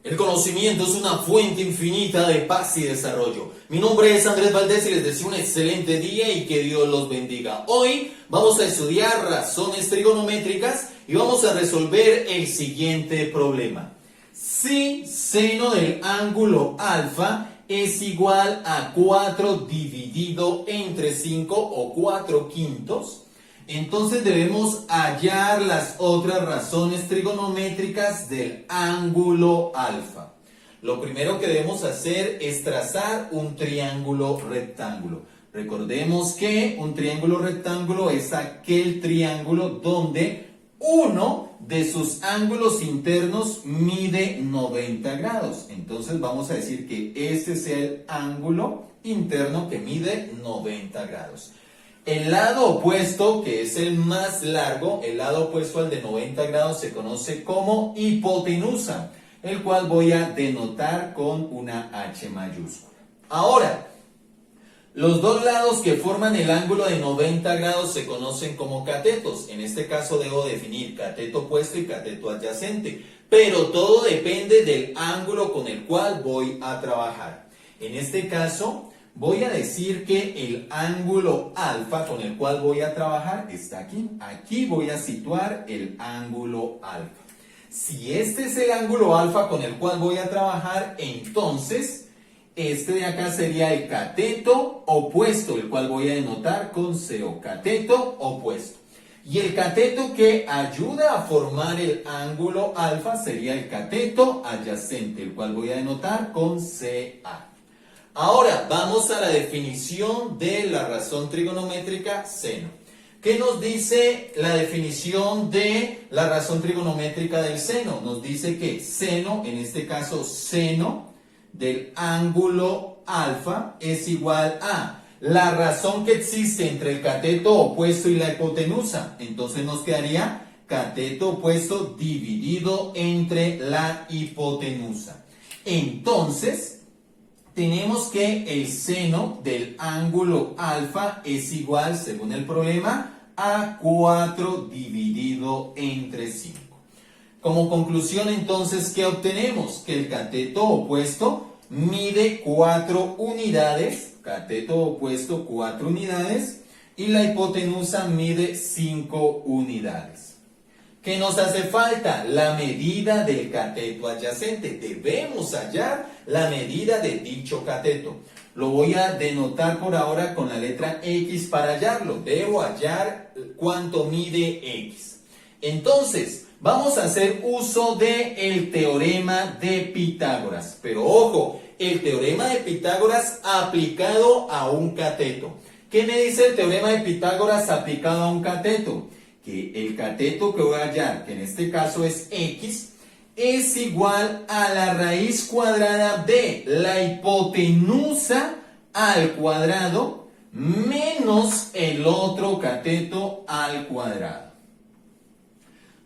El conocimiento es una fuente infinita de paz y desarrollo. Mi nombre es Andrés Valdés y les deseo un excelente día y que Dios los bendiga. Hoy vamos a estudiar razones trigonométricas y vamos a resolver el siguiente problema. Si seno del ángulo alfa es igual a 4 dividido entre 5 o 4/5, entonces debemos hallar las otras razones trigonométricas del ángulo alfa. Lo primero que debemos hacer es trazar un triángulo rectángulo. Recordemos que un triángulo rectángulo es aquel triángulo donde uno de sus ángulos internos mide 90 grados. Entonces vamos a decir que este sea el ángulo interno que mide 90 grados. El lado opuesto, que es el más largo, el lado opuesto al de 90 grados se conoce como hipotenusa, el cual voy a denotar con una H mayúscula. Ahora, los dos lados que forman el ángulo de 90 grados se conocen como catetos. En este caso debo definir cateto opuesto y cateto adyacente, pero todo depende del ángulo con el cual voy a trabajar. En este caso, voy a decir que el ángulo alfa con el cual voy a trabajar está aquí. Aquí voy a situar el ángulo alfa. Si este es el ángulo alfa con el cual voy a trabajar, entonces este de acá sería el cateto opuesto, el cual voy a denotar con CO, cateto opuesto. Y el cateto que ayuda a formar el ángulo alfa sería el cateto adyacente, el cual voy a denotar con CA. Ahora vamos a la definición de la razón trigonométrica seno. ¿Qué nos dice la definición de la razón trigonométrica del seno? Nos dice que seno, en este caso seno del ángulo alfa, es igual a la razón que existe entre el cateto opuesto y la hipotenusa. Entonces nos quedaría cateto opuesto dividido entre la hipotenusa. Entonces tenemos que el seno del ángulo alfa es igual, según el problema, a 4 dividido entre 5. Como conclusión, entonces, ¿qué obtenemos? Que el cateto opuesto mide 4 unidades, cateto opuesto 4 unidades, y la hipotenusa mide 5 unidades. ¿Qué nos hace falta? La medida del cateto adyacente. Debemos hallar la medida de dicho cateto. Lo voy a denotar por ahora con la letra X para hallarlo. Debo hallar cuánto mide X. Entonces, vamos a hacer uso del teorema de Pitágoras. Pero ojo, el teorema de Pitágoras aplicado a un cateto. ¿Qué me dice el teorema de Pitágoras aplicado a un cateto? Que el cateto que voy a hallar, que en este caso es X, es igual a la raíz cuadrada de la hipotenusa al cuadrado menos el otro cateto al cuadrado.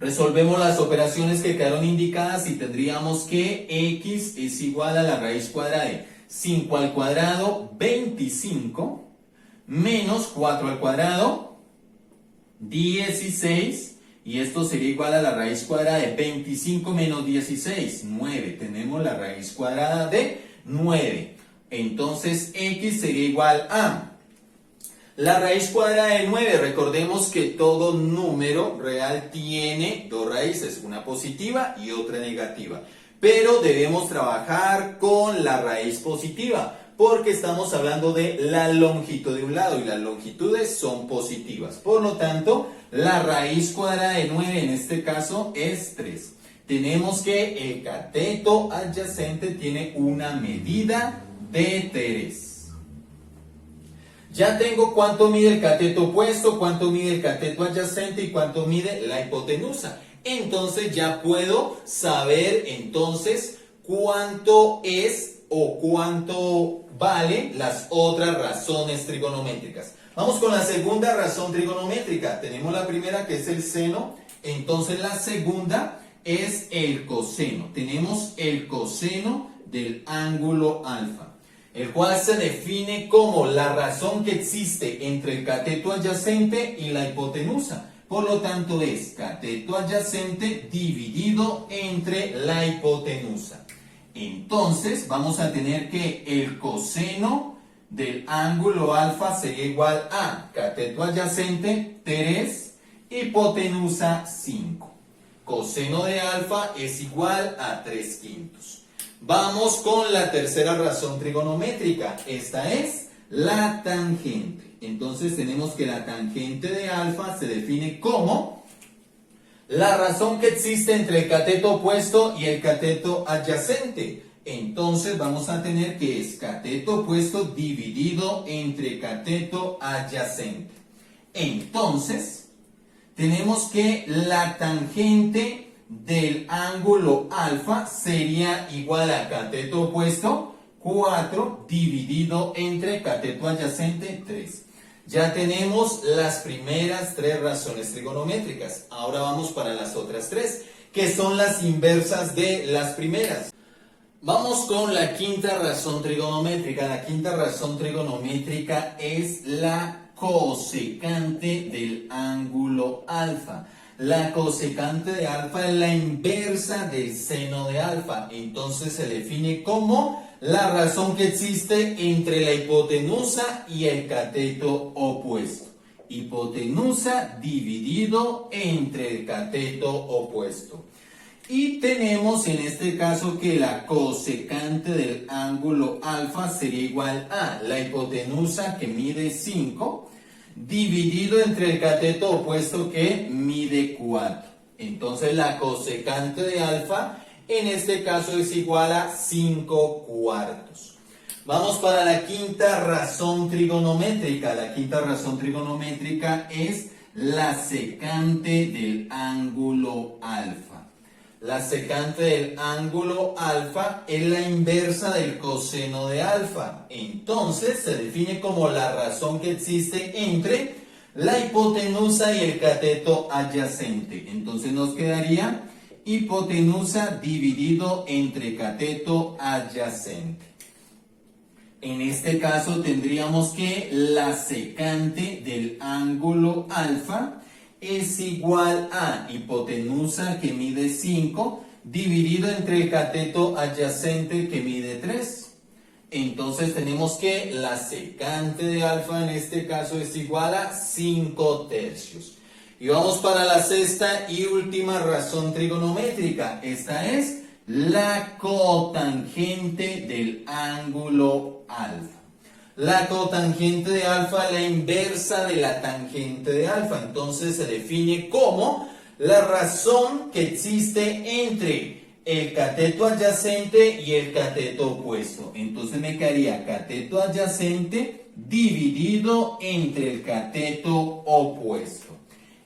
Resolvemos las operaciones que quedaron indicadas y tendríamos que X es igual a la raíz cuadrada de 5 al cuadrado, 25, menos 4 al cuadrado, 16, y esto sería igual a la raíz cuadrada de 25 menos 16, 9. Tenemos la raíz cuadrada de 9. Entonces X sería igual a la raíz cuadrada de 9. Recordemos que todo número real tiene dos raíces, una positiva y otra negativa. Pero debemos trabajar con la raíz positiva, porque estamos hablando de la longitud de un lado y las longitudes son positivas. Por lo tanto, la raíz cuadrada de 9 en este caso es 3. Tenemos que el cateto adyacente tiene una medida de 3. Ya tengo cuánto mide el cateto opuesto, cuánto mide el cateto adyacente y cuánto mide la hipotenusa. Entonces ya puedo saber entonces cuánto es o cuánto vale las otras razones trigonométricas. Vamos con la segunda razón trigonométrica. Tenemos la primera que es el seno, entonces la segunda es el coseno. Tenemos el coseno del ángulo alfa, el cual se define como la razón que existe entre el cateto adyacente y la hipotenusa. Por lo tanto es cateto adyacente dividido entre la hipotenusa. Entonces vamos a tener que el coseno del ángulo alfa sería igual a cateto adyacente 3, hipotenusa 5. Coseno de alfa es igual a 3/5. Vamos con la tercera razón trigonométrica. Esta es la tangente. Entonces tenemos que la tangente de alfa se define como la razón que existe entre el cateto opuesto y el cateto adyacente. Entonces vamos a tener que es cateto opuesto dividido entre cateto adyacente. Entonces tenemos que la tangente del ángulo alfa sería igual a cateto opuesto 4 dividido entre cateto adyacente 3. Ya tenemos las primeras 3 razones trigonométricas. Ahora vamos para las otras 3, que son las inversas de las primeras. Vamos con la quinta razón trigonométrica. La quinta razón trigonométrica es la cosecante del ángulo alfa. La cosecante de alfa es la inversa del seno de alfa. Entonces se define como la razón que existe entre la hipotenusa y el cateto opuesto. Hipotenusa dividido entre el cateto opuesto. Y tenemos en este caso que la cosecante del ángulo alfa sería igual a la hipotenusa, que mide 5, dividido entre el cateto opuesto, que mide 4. Entonces la cosecante de alfa en este caso es igual a 5/4. Vamos para la quinta razón trigonométrica. La quinta razón trigonométrica es la secante del ángulo alfa. La secante del ángulo alfa es la inversa del coseno de alfa. Entonces se define como la razón que existe entre la hipotenusa y el cateto adyacente. Entonces nos quedaría hipotenusa dividido entre cateto adyacente. En este caso tendríamos que la secante del ángulo alfa es igual a hipotenusa, que mide 5, dividido entre el cateto adyacente, que mide 3. Entonces tenemos que la secante de alfa en este caso es igual a 5/3. Y vamos para la sexta y última razón trigonométrica. Esta es la cotangente del ángulo alfa. La cotangente de alfa es la inversa de la tangente de alfa. Entonces se define como la razón que existe entre el cateto adyacente y el cateto opuesto. Entonces me quedaría cateto adyacente dividido entre el cateto opuesto.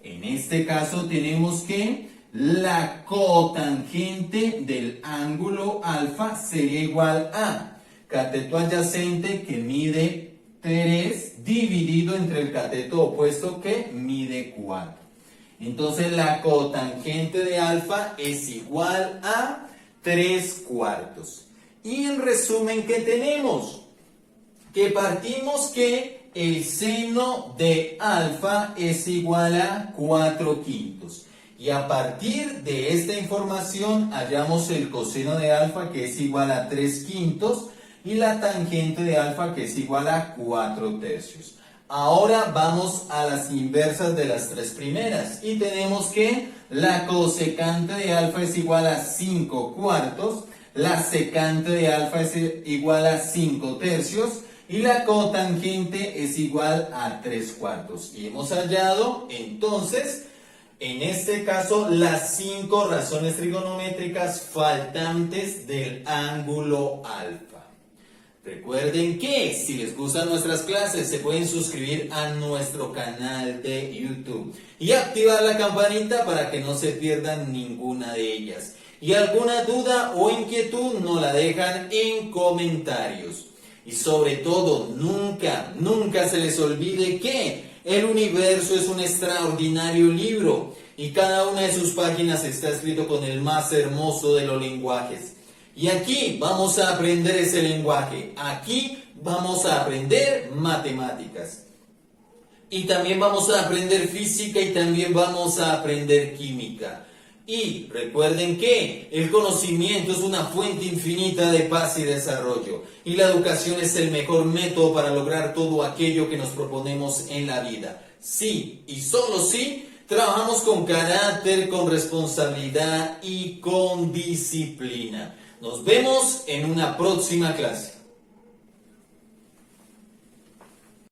En este caso tenemos que la cotangente del ángulo alfa sería igual a cateto adyacente, que mide 3, dividido entre el cateto opuesto, que mide 4. Entonces la cotangente de alfa es igual a 3/4. Y en resumen, ¿qué tenemos? Que partimos que el seno de alfa es igual a 4/5. Y a partir de esta información hallamos el coseno de alfa, que es igual a 3/5, y la tangente de alfa, que es igual a 4/3. Ahora vamos a las inversas de las 3 primeras y tenemos que la cosecante de alfa es igual a 5/4, la secante de alfa es igual a 5/3 y la cotangente es igual a 3/4. Y hemos hallado entonces en este caso las 5 razones trigonométricas faltantes del ángulo alfa. Recuerden que si les gustan nuestras clases se pueden suscribir a nuestro canal de YouTube y activar la campanita para que no se pierdan ninguna de ellas. Y alguna duda o inquietud nos la dejan en comentarios. Y sobre todo, nunca se les olvide que el universo es un extraordinario libro y cada una de sus páginas está escrito con el más hermoso de los lenguajes. Y aquí vamos a aprender ese lenguaje, aquí vamos a aprender matemáticas. Y también vamos a aprender física y también vamos a aprender química. Y recuerden que el conocimiento es una fuente infinita de paz y desarrollo. Y la educación es el mejor método para lograr todo aquello que nos proponemos en la vida. Sí, y solo si trabajamos con carácter, con responsabilidad y con disciplina. Nos vemos en una próxima clase.